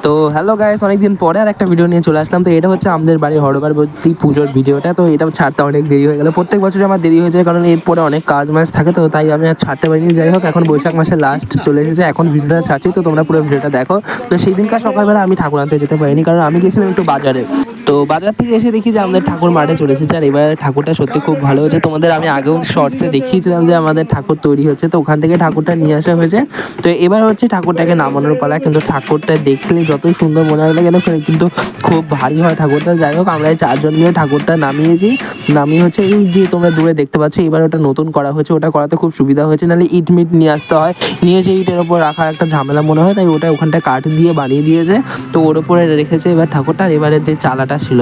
তো hello guys, অনেকদিন পরে আর একটা ভিডিও নিয়ে চলে আসলাম। তো এটা হচ্ছে আমাদের বাড়ি হরবারবতী পুজোর ভিডিওটা। তো এটা ছাড়তে অনেক দেরি হয়ে গেল, প্রত্যেক বছরই আমার দেরি হয়ে যায়, কারণ এরপরে অনেক কাজ মাস থাকে, তো তাই আমি আর ছাড়তে পারিনি। যাই হোক, এখন বৈশাখ মাসের লাস্ট চলে এসেছে, এখন ভিডিওটা ছাড়ছি, তো তোমরা পুরো ভিডিওটা দেখো। তো সেই দিনকার সকালবেলা আমি ঠাকুর আনতে যেতে পারিনি, কারণ আমি গেছিলাম একটু বাজারে। তো বাজার থেকে এসে দেখি যে আমাদের ঠাকুর মাঠে চলে এসেছে, আর এবার ঠাকুরটা সত্যি খুব ভালো হয়েছে। তোমাদের আমি আগেও শর্টসে দেখিয়েছিলাম যে আমাদের ঠাকুর তৈরি হচ্ছে, তো ওখান থেকে ঠাকুরটা নিয়ে আসা হয়েছে। তো এবার হচ্ছে ঠাকুরটাকে নামানোর পালা, কিন্তু ঠাকুরটা দেখলে যতই সুন্দর মনে হয় না কেন, কিন্তু খুব ভারী হয় ঠাকুরটা। যাই হোক, আমরা এই 4 জন মিলে ঠাকুরটা নামিয়েছি। নামিয়ে হচ্ছে এই যে তোমরা দূরে দেখতে পাচ্ছ, এবার ওটা নতুন করা হয়েছে, ওটা করাতে খুব সুবিধা হয়েছে, নাহলে ইট মিট নিয়ে আসতে হয়, নিয়ে যে ইটের ওপর রাখা একটা ঝামেলা মনে হয়, তাই ওটা ওখানটা কাঠ দিয়ে বানিয়ে দিয়েছে। তো ওর উপরে রেখেছে এবার ঠাকুরটা। এবারের যে চালাটা ছিল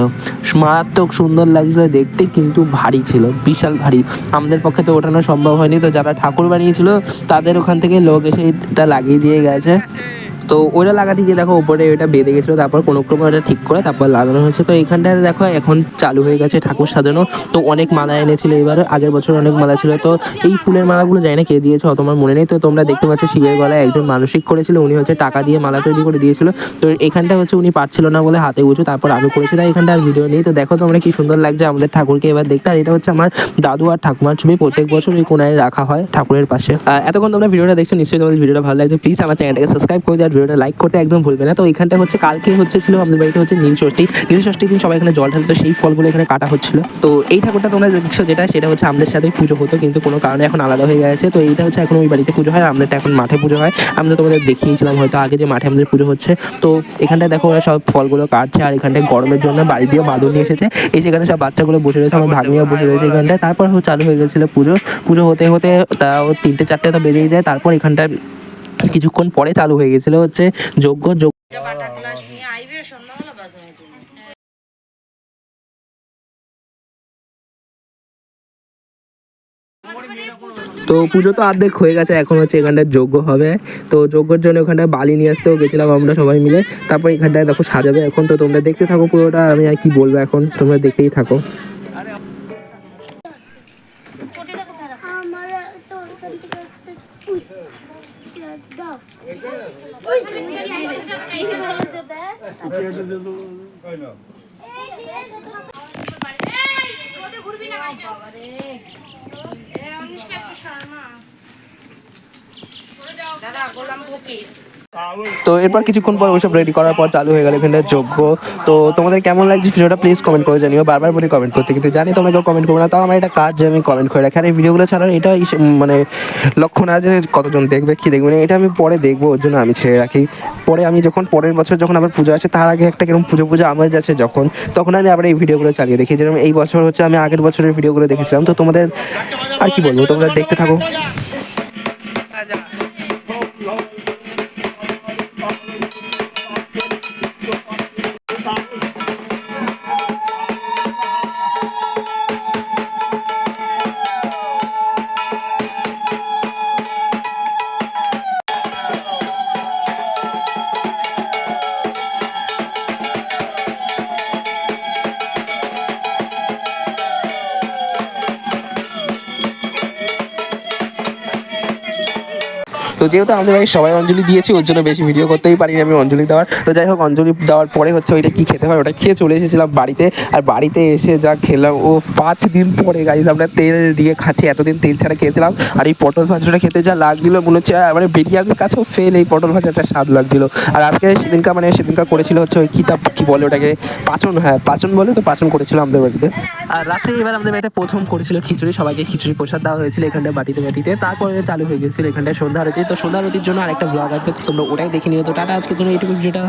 মারাত্মক সুন্দর লাগছিল দেখতে, কিন্তু ভারী ছিল, বিশাল ভারী। আমাদের পক্ষে তো ওঠানো সম্ভব হয়নি, তো যারা ঠাকুর বানিয়েছিল তাদের ওখান থেকে লোক এসে এটা লাগিয়ে দিয়ে গেছে। তো ওটা লাগাতে গিয়ে দেখো উপরে ওটা বেঁধে গেছিলো, তারপর কোনো ক্রমে ওটা ঠিক করে তারপর লাগানো হয়েছে। তো এখানটায় দেখো এখন চালু হয়ে গেছে ঠাকুর সাজানো। তো অনেক মালা এনেছিল এবার, আগের বছর অনেক মালা ছিল। তো এই ফুলের মালাগুলো জানি না কে দিয়েছে, তোমার মনে নেই। তো তোমরা দেখতে পাচ্ছ শিবের গলায় একজন মানসিক করেছিল, উনি হচ্ছে টাকা দিয়ে মালা তৈরি করে দিয়েছিল। তো এখানটা হচ্ছে উনি পারছিল না বলে হাতে উঁচু, তারপর আমি করেছি, তাই এখানটা আর ভিডিও নেই। তো দেখো তোমরা কি সুন্দর লাগছে আমাদের ঠাকুরকে এবার দেখতে। আর এটা হচ্ছে আমার দাদু আর ঠাকুমার ছবি, প্রত্যেক বছর এই কোনায় রাখা হয় ঠাকুরের পাশে। এতক্ষণ তোমরা ভিডিওটা দেখছো, নিশ্চয়ই তোমাদের ভিডিওটা ভালো লাগছে। প্লিজ আমার চ্যানেলটাকে সাবস্ক্রাইব করে দেওয়ার, ভিডিওটা লাইক করতে একদম ভুলবে না। তো এখানটা হচ্ছে কালকে ছিল আমাদের বাড়িতে হচ্ছে নীলষষ্ঠী দিন সবাই এখানে জল ঢালতো, সেই ফলগুলো এখানে কাটা হচ্ছিল। তো এই ঠাকুরটা তোমরা দেখছো যেটা, সেটা হচ্ছে আমাদের সাথে পুজো হতো, কিন্তু কোনো কারণে এখন আলাদা হয়ে গেছে। তো এইটা হচ্ছে এখন ওই বাড়িতে পুজো হয়, আমাদেরটা এখন মাঠে পুজো হয়। আমরা তোমাদের দেখিয়েছিলাম হয়তো আগে যে মাঠে আমাদের পুজো হচ্ছে। তো এখানটায় দেখো ওরা সব ফলগুলো কাটছে, আর এখানটায় গরমের জন্য বাড়ি দিয়ে বাঁধন নিয়ে এসেছে। এই সেখানে সব বাচ্চাগুলো বসে রয়েছে, আমার ভাগ্নিও বসে রয়েছে এখানটায়। তারপর চালু হয়ে গেছিলো পুজো। পুজো হতে হতে তাও 3টে 4টে তো বেজেই যায়। তারপর এখানটায় কিছুক্ষণ পরে চালু হয়ে গেছিলো হচ্ছে যজ্ঞ। তো পুজো তো অর্ধেক হয়ে গেছে, এখন হচ্ছে এখানটায় যজ্ঞ হবে। তো যজ্ঞের জন্য ওখানটায় বালি নিয়ে আসতেও গেছিলাম আমরা সবাই মিলে। তারপর এখানটায় দেখো সাজাবে এখন। তো তোমরা দেখতে থাকো পুরোটা, আমি আর কি বলবো এখন, তোমরা দেখতেই থাকো। তো এরপর কিছুক্ষণ পর ওইসব রেডি করার পর চালু হয়ে গেল এখানে যজ্ঞ। তো তোমাদের কেমন লাগছে ভিডিওটা প্লিজ কমেন্ট করে জানিও। বারবার বলি কমেন্ট করতে, কিন্তু জানি তোমরা কেউ কমেন্ট করবে না, তাও আমার এটা কাজ যে আমি কমেন্ট করে রাখি। আর এই ভিডিওগুলো ছাড়ার এটা মানে লক্ষ্য না যে কতজন দেখবে কি দেখবে না, এটা আমি পরে দেখবো, ওর জন্য আমি ছেড়ে রাখি। পরে আমি যখন পরের বছর যখন আবার পুজো আসে, তার আগে একটা কিরকম পুজো আমার যাচ্ছে যখন, তখন আমি আবার এই ভিডিওগুলো চালিয়ে দেখি। যেরকম এই বছর হচ্ছে আমি আগের বছরের ভিডিওগুলো দেখেছিলাম। তো তোমাদের আর কি বলবো, তোমরা দেখতে থাকো। তো যেহেতু আমাদের বাড়ির সবাই অঞ্জলি দিয়েছি, ওর জন্য বেশি ভিডিও করতেই পারিনি আমি অঞ্জলি দেওয়ার। তো যাই হোক, অঞ্জলি দেওয়ার পরে হচ্ছে ওইটা কী খেতে হয় ওটা খেয়ে চলে এসেছিলাম বাড়িতে। আর বাড়িতে এসে যা খেলাম, ও 5 দিন পরে গাইস আমরা তেল দিয়ে খাচ্ছি, এতদিন তেল ছাড়া খেয়েছিলাম। আর এই পটল ভাজাটা খেতে যা লাগছিলো মনে হচ্ছে মানে বিরিয়ানির কাছেও ফেল, এই পটল ভাজাটা স্বাদ লাগছিলো। আর আজকে সেদিনকার করেছিল হচ্ছে ওই কী বলে ওটাকে, পাচন, হ্যাঁ পাচন বলে, তো পাচন করেছিল আমাদের বাড়িতে। আর রাত্রে এবার আমাদের বাড়িতে প্রথম করেছিল খিচুড়ি, সবাইকে খিচুড়ি প্রসাদ দেওয়া হয়েছিল এখানটায় বাটিতে। তারপরে চালু হয়ে গেছিলো এখানটায় সন্ধ্যা আরতি। তো সন্ধ্যা আরতির জন্য আরেকটা ব্লগ আসবে, তোমরা ওটাই দেখে নিও। তো টাটা, আজকের জন্য এইটুকু ভিডিওটা।